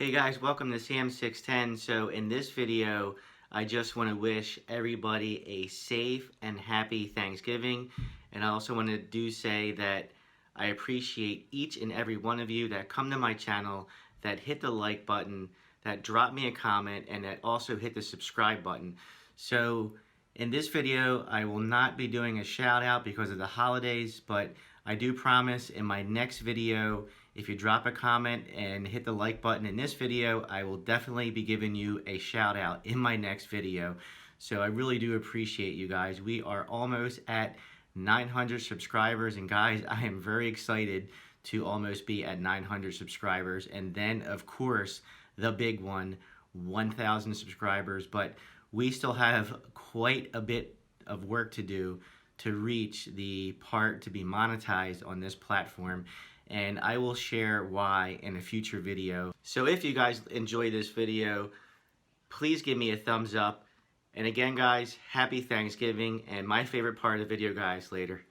Hey guys, welcome to Sam610. So in this video, I just want to wish everybody a safe and happy Thanksgiving. And I also want to say that I appreciate each and every one of you that come to my channel, that hit the like button, that drop me a comment, and that also hit the subscribe button. So in this video, I will not be doing a shout out because of the holidays, but I do promise in my next video, if you drop a comment and hit the like button in this video, I will definitely be giving you a shout out in my next video. So I really do appreciate you guys. We are almost at 900 subscribers, and guys, I am very excited to almost be at 900 subscribers. And then of course, the big one, 1,000 subscribers. But we still have quite a bit of work to do to reach the part to be monetized on this platform, and I will share why in a future video. So if you guys enjoy this video, please give me a thumbs up. And again guys, happy Thanksgiving, and my favorite part of the video, guys, later.